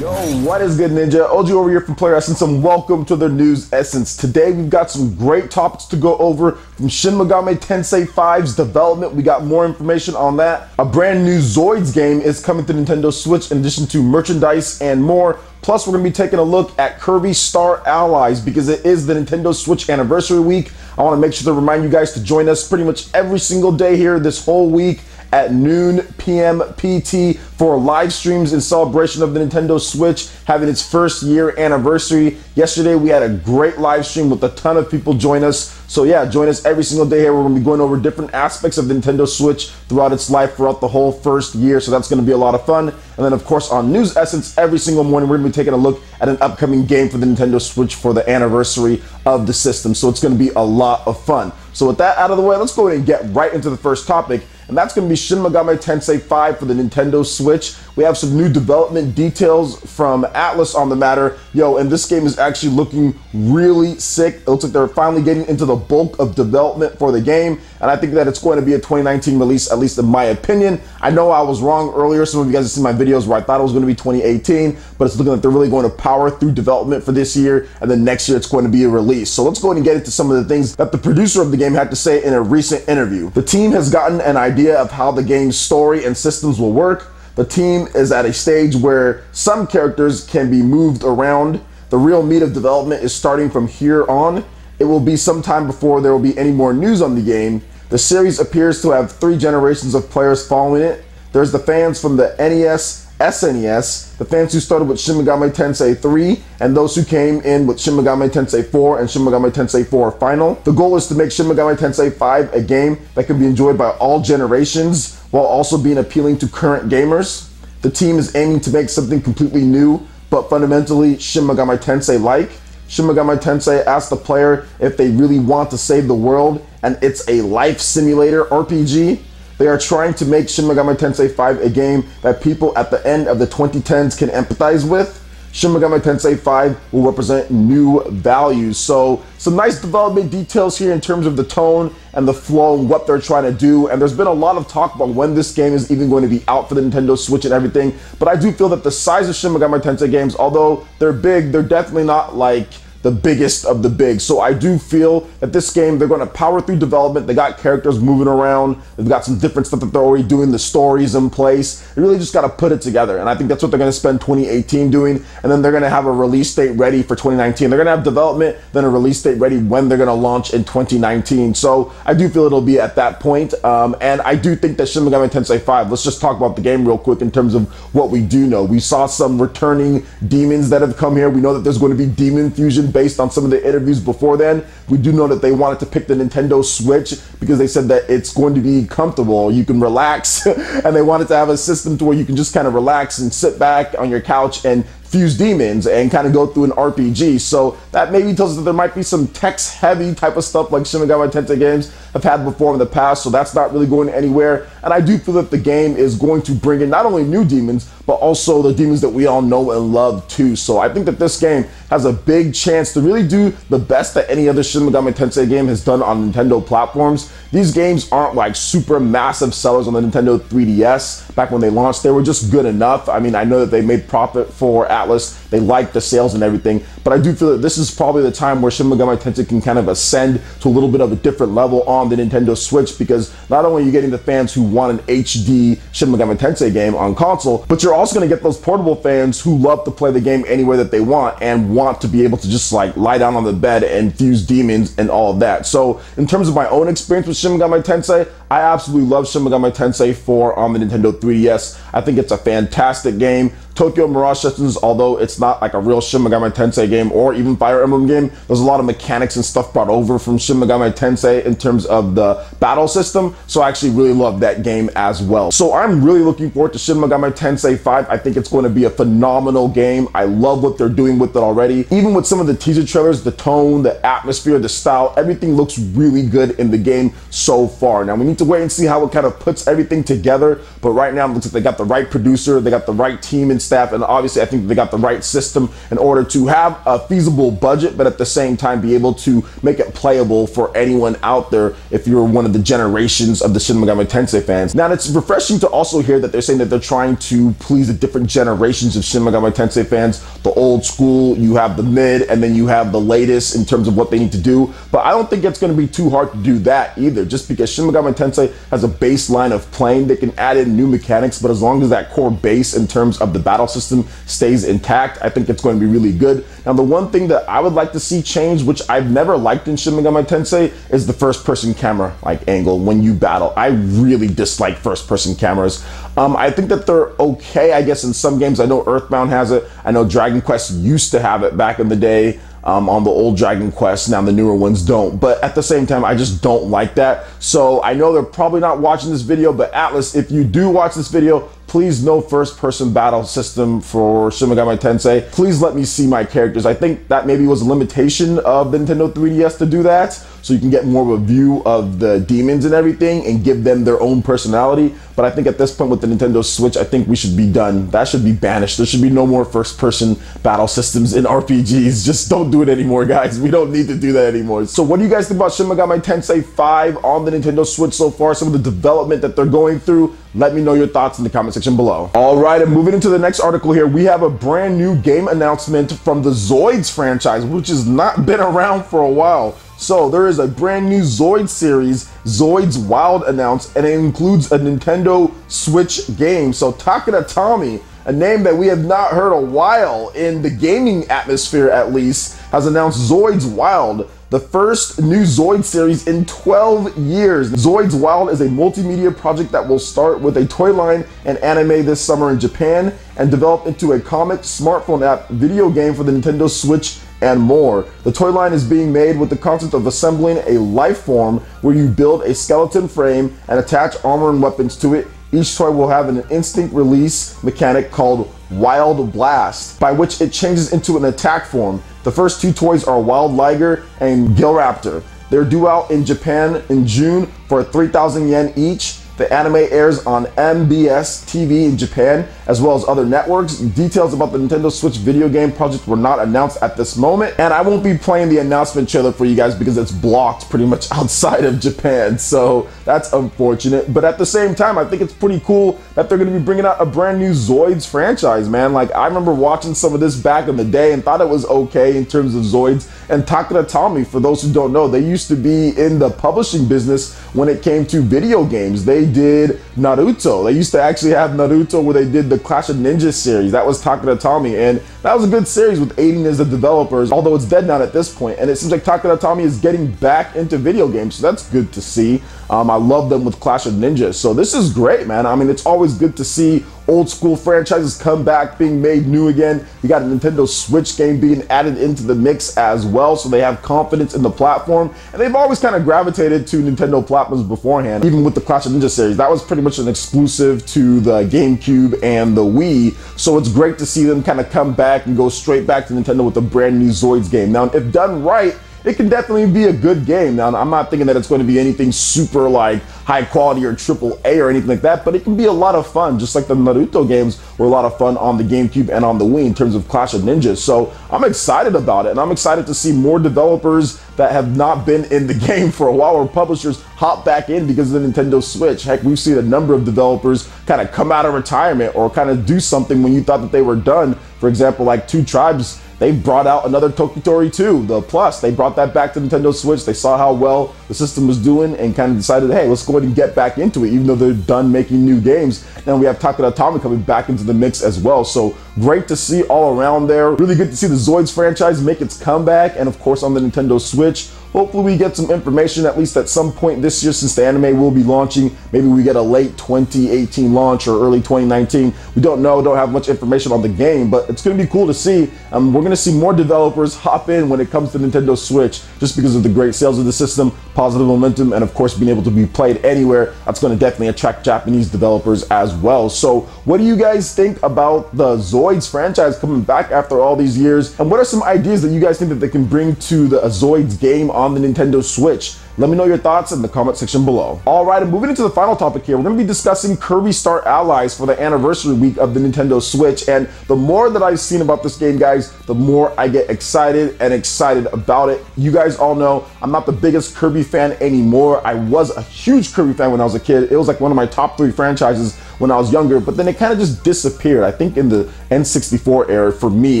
Yo, what is good, Ninja? OG over here from NewsEssence, and welcome to the NewsEssence. Today we've got some great topics to go over from Shin Megami Tensei V's development. We got more information on that. A brand new Zoids game is coming to Nintendo Switch in addition to merchandise and more. Plus, we're going to be taking a look at Kirby Star Allies because it is the Nintendo Switch anniversary week. I want to make sure to remind you guys to join us pretty much every single day here this whole week at noon p.m. PT for live streams in celebration of the Nintendo Switch having its first year anniversary. Yesterday we had a great live stream with a ton of people join us. So yeah, join us every single day here. We're going to be going over different aspects of the Nintendo Switch throughout its life, throughout the whole first year. So that's going to be a lot of fun. And then of course on NewsEssence every single morning we're going to be taking a look at an upcoming game for the Nintendo Switch for the anniversary of the system. So it's going to be a lot of fun. So with that out of the way, let's go ahead and get right into the first topic. And that's going to be Shin Megami Tensei V for the Nintendo Switch. We have some new development details from Atlus on the matter. Yo, and this game is actually looking really sick. It looks like they're finally getting into the bulk of development for the game. And I think that it's going to be a 2019 release, at least in my opinion. I know I was wrong earlier. Some of you guys have seen my videos where I thought it was going to be 2018. But it's looking like they're really going to power through development for this year. And then next year it's going to be a release. So let's go ahead and get into some of the things that the producer of the game had to say in a recent interview. The team has gotten an idea of how the game's story and systems will work. The team is at a stage where some characters can be moved around. The real meat of development is starting from here on. It will be some time before there will be any more news on the game. The series appears to have 3 generations of players following it. There's the fans from the NES, SNES, the fans who started with Shin Megami Tensei 3, and those who came in with Shin Megami Tensei 4 and Shin Megami Tensei 4 Final. The goal is to make Shin Megami Tensei 5 a game that can be enjoyed by all generations while also being appealing to current gamers. The team is aiming to make something completely new, but fundamentally Shin Megami Tensei-like. Shin Megami Tensei asks the player if they really want to save the world, and it's a life simulator RPG. They are trying to make Shin Megami Tensei V a game that people at the end of the 2010s can empathize with. Shin Megami Tensei V will represent new values. So some nice development details here in terms of the tone and the flow and what they're trying to do. And there's been a lot of talk about when this game is even going to be out for the Nintendo Switch and everything. But I do feel that the size of Shin Megami Tensei games, although they're big, they're definitely not like the biggest of the big. So I do feel that this game, they're going to power through development. They got characters moving around. They've got some different stuff that they're already doing. The stories in place. They really just got to put it together. And I think that's what they're going to spend 2018 doing. And then they're going to have a release date ready for 2019. They're going to have development, then a release date ready when they're going to launch in 2019. So I do feel it'll be at that point. And I do think that Shin Megami Tensei V, let's just talk about the game real quick in terms of what we do know. We saw some returning demons that have come here. We know that there's going to be demon fusion based on some of the interviews before then. We do know that they wanted to pick the Nintendo Switch because they said that it's going to be comfortable, you can relax, and they wanted to have a system to where you can just kind of relax and sit back on your couch and fuse demons and kind of go through an RPG. So that maybe tells us that there might be some text heavy type of stuff like Shin Megami Tensei games have had before in the past, so that's not really going anywhere. And I do feel that the game is going to bring in not only new demons, but also the demons that we all know and love too. So I think that this game has a big chance to really do the best that any other Shin Megami Tensei game has done on Nintendo platforms. These games aren't like super massive sellers on the Nintendo 3DS. Back when they launched, they were just good enough. I mean, I know that they made profit for Atlus. They liked the sales and everything, but I do feel that this is probably the time where Shin Megami Tensei can kind of ascend to a little bit of a different level on the Nintendo Switch, because not only are you getting the fans who want an HD Shin Megami Tensei game on console, but you're also going to get those portable fans who love to play the game anywhere that they want and want to be able to just like lie down on the bed and fuse demons and all of that. So in terms of my own experience with Shin Megami Tensei, I absolutely love Shin Megami Tensei 4 on the Nintendo 3DS. I think it's a fantastic game. Tokyo Mirage Sessions, although it's not like a real Shin Megami Tensei game or even Fire Emblem game, there's a lot of mechanics and stuff brought over from Shin Megami Tensei in terms of the battle system, so I actually really love that game as well. So I'm really looking forward to Shin Megami Tensei 5. I think it's going to be a phenomenal game. I love what they're doing with it already. Even with some of the teaser trailers, the tone, the atmosphere, the style, everything looks really good in the game so far. Now we need to wait and see how it kind of puts everything together, but right now it looks like they got the right producer, they got the right team in staff, and obviously I think they got the right system in order to have a feasible budget, but at the same time be able to make it playable for anyone out there if you're one of the generations of the Shin Megami Tensei fans. Now, it's refreshing to also hear that they're saying that they're trying to please the different generations of Shin Megami Tensei fans. The old school, you have the mid, and then you have the latest in terms of what they need to do. But I don't think it's going to be too hard to do that either, just because Shin Megami Tensei has a baseline of playing. They can add in new mechanics, but as long as that core base in terms of the battle system stays intact, I think it's going to be really good. Now, the one thing that I would like to see change, which I've never liked in Shin Megami Tensei, is the first-person camera angle when you battle. I really dislike first-person cameras. I think that they're okay, I guess, in some games. I know Earthbound has it. I know Dragon Quest used to have it back in the day. On the old Dragon Quest, now the newer ones don't, but at the same time I just don't like that. So I know they're probably not watching this video, but Atlus, if you do watch this video, please no first-person battle system for Shin Megami Tensei. Please let me see my characters. I think that maybe was a limitation of the Nintendo 3DS to do that, so you can get more of a view of the demons and everything and give them their own personality. But I think at this point with the Nintendo Switch, I think we should be done. That should be banished. There should be no more first-person battle systems in RPGs. Just don't do it anymore, guys. We don't need to do that anymore. So what do you guys think about Shin Megami Tensei V on the Nintendo Switch so far? Some of the development that they're going through? Let me know your thoughts in the comment section below. All right, and moving into the next article here, we have a brand new game announcement from the Zoids franchise, which has not been around for a while. So there is a brand new Zoids series, Zoids Wild, announced, and it includes a Nintendo Switch game. So Takara Tomy, a name that we have not heard a while in the gaming atmosphere at least, has announced Zoids Wild, the first new Zoids series in 12 years. Zoids Wild is a multimedia project that will start with a toy line and anime this summer in Japan and develop into a comic, smartphone app, video game for the Nintendo Switch, and more. The toy line is being made with the concept of assembling a life form where you build a skeleton frame and attach armor and weapons to it. Each toy will have an instant release mechanic called Wild Blast, by which it changes into an attack form. The first two toys are Wild Liger and Gilraptor. They're due out in Japan in June for 3,000 yen each. The anime airs on MBS TV in Japan, as well as other networks. Details about the Nintendo Switch video game project were not announced at this moment, and I won't be playing the announcement trailer for you guys because it's blocked pretty much outside of Japan, so that's unfortunate. But at the same time, I think it's pretty cool that they're going to be bringing out a brand new Zoids franchise, man. Like, I remember watching some of this back in the day and thought it was okay in terms of Zoids. And Takara Tomy, for those who don't know, they used to be in the publishing business when it came to video games. They did Naruto. They used to actually have Naruto where they did the Clash of Ninjas series. That was Takara Tomy, and that was a good series with Aiden as the developers, although it's dead now at this point. And it seems like Takara Tomy is getting back into video games, so that's good to see. I love them with Clash of Ninjas, so this is great, man. I mean, it's always good to see old school franchises come back, being made new again. You got a Nintendo Switch game being added into the mix as well, so they have confidence in the platform. And they've always kind of gravitated to Nintendo platforms beforehand, even with the Clash of Ninja series. That was pretty much an exclusive to the GameCube and the Wii, so it's great to see them kind of come back and go straight back to Nintendo with a brand new Zoids game. Now, if done right, it can definitely be a good game. Now, I'm not thinking that it's going to be anything super like high quality or AAA or anything like that, but it can be a lot of fun, just like the Naruto games were a lot of fun on the GameCube and on the Wii in terms of Clash of Ninjas. So I'm excited about it, and I'm excited to see more developers that have not been in the game for a while, or publishers, hop back in because of the Nintendo Switch. Heck, we've seen a number of developers kind of come out of retirement or kind of do something when you thought that they were done. For example, like Two Tribes, they brought out another Tokitori 2, the Plus. They brought that back to Nintendo Switch. They saw how well the system was doing and kind of decided, hey, let's go ahead and get back into it, even though they're done making new games. And we have Takara Tomy coming back into the mix as well. So great to see all around there. Really good to see the Zoids franchise make its comeback, and of course on the Nintendo Switch. Hopefully we get some information at least at some point this year, since the anime will be launching. Maybe we get a late 2018 launch or early 2019. We don't know, don't have much information on the game, but it's going to be cool to see. We're going to see more developers hop in when it comes to Nintendo Switch, just because of the great sales of the system, positive momentum, and of course being able to be played anywhere. That's going to definitely attract Japanese developers as well. So what do you guys think about the Zoids franchise coming back after all these years? And what are some ideas that you guys think that they can bring to the Zoids game on the Nintendo Switch? Let me know your thoughts in the comment section below. All right, and moving into the final topic here, we're going to be discussing Kirby Star Allies for the anniversary week of the Nintendo Switch. And the more that I've seen about this game, guys, the more I get excited about it. You guys all know I'm not the biggest Kirby fan anymore. I was a huge Kirby fan when I was a kid. It was like one of my top 3 franchises when I was younger, but then it kind of just disappeared. I think in the N64 era, for me,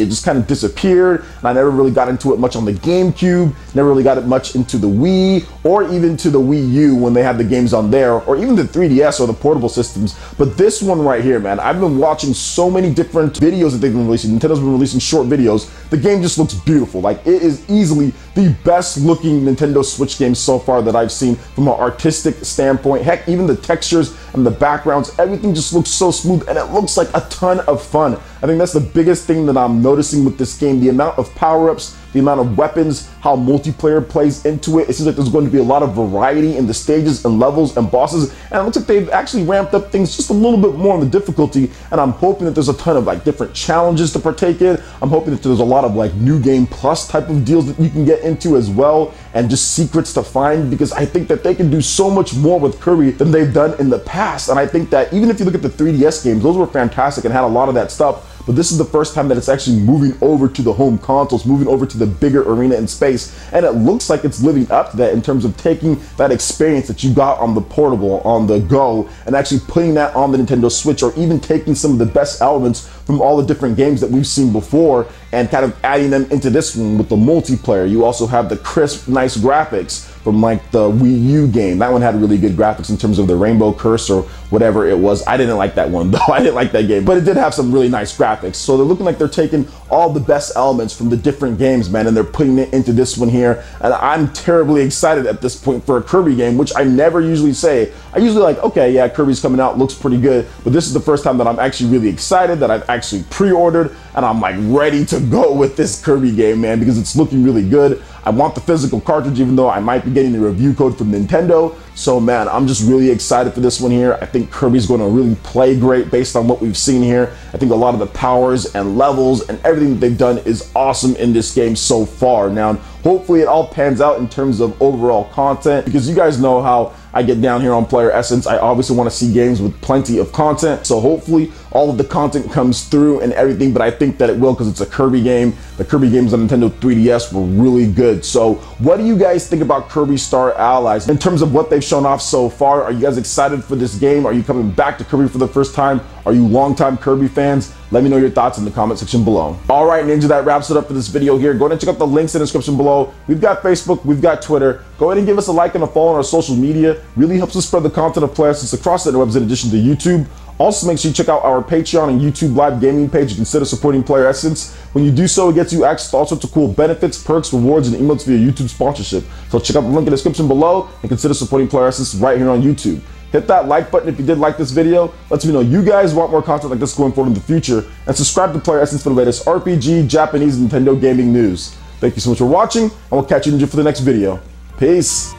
it just kind of disappeared, and I never really got into it much on the GameCube, never really got it much into the Wii, or even to the Wii U when they had the games on there, or even the 3DS or the portable systems. But this one right here, man, I've been watching so many different videos that they've been releasing. Nintendo's been releasing short videos. The game just looks beautiful. Like, it is easily the best looking Nintendo Switch game so far that I've seen from an artistic standpoint. Heck, even the textures and the backgrounds, everything just looks so smooth, and it looks like a ton of fun. I think that's the biggest thing that I'm noticing with this game, the amount of power-ups, the amount of weapons, how multiplayer plays into it. It seems like there's going to be a lot of variety in the stages and levels and bosses, and it looks like they've actually ramped up things just a little bit more in the difficulty, and I'm hoping that there's a ton of like different challenges to partake in. I'm hoping that there's a lot of like new game plus type of deals that you can get into as well, and just secrets to find, because I think that they can do so much more with Kirby than they've done in the past. And I think that even if you look at the 3DS games, those were fantastic and had a lot of that stuff, but this is the first time that it's actually moving over to the home consoles, moving over to the bigger arena in space, and it looks like it's living up to that in terms of taking that experience that you got on the portable, on the go, and actually putting that on the Nintendo Switch, or even taking some of the best elements from all the different games that we've seen before and kind of adding them into this one with the multiplayer. You also have the crisp, nice graphics from like the Wii U game. That one had really good graphics in terms of the Rainbow Curse or whatever it was. I didn't like that one though. I didn't like that game, but it did have some really nice graphics. So they're looking like they're taking all the best elements from the different games, man, and they're putting it into this one here. And I'm terribly excited at this point for a Kirby game, which I never usually say. I usually like, okay, yeah, Kirby's coming out, looks pretty good, but this is the first time that I'm actually really excited, that I've actually pre-ordered, and I'm like ready to go with this Kirby game, man, because it's looking really good. I want the physical cartridge, even though I might be getting the review code from Nintendo. So man, I'm just really excited for this one here. I think Kirby's going to really play great based on what we've seen here. I think a lot of the powers and levels and everything that they've done is awesome in this game so far. Now, hopefully it all pans out in terms of overall content, because you guys know how I get down here on Player Essence. I obviously want to see games with plenty of content, so hopefully all of the content comes through and everything, but I think that it will, because it's a Kirby game. The Kirby games on Nintendo 3DS were really good. So what do you guys think about Kirby Star Allies in terms of what they've shown off so far? Are you guys excited for this game? Are you coming back to Kirby for the first time? Are you longtime Kirby fans? Let me know your thoughts in the comment section below. All right, Ninja, that wraps it up for this video here. Go ahead and check out the links in the description below. We've got Facebook, we've got Twitter. Go ahead and give us a like and a follow on our social media. Really helps us spread the content of Player Essence across the interwebs in addition to YouTube. Also, make sure you check out our Patreon and YouTube live gaming page and consider supporting Player Essence. When you do so, it gets you access to all sorts of cool benefits, perks, rewards, and emotes via YouTube sponsorship. So check out the link in the description below and consider supporting Player Essence right here on YouTube. Hit that like button if you did like this video. Lets me know you guys want more content like this going forward in the future. And subscribe to Player Essence for the latest RPG, Japanese, and Nintendo gaming news. Thank you so much for watching, and we'll catch you for the next video. Peace.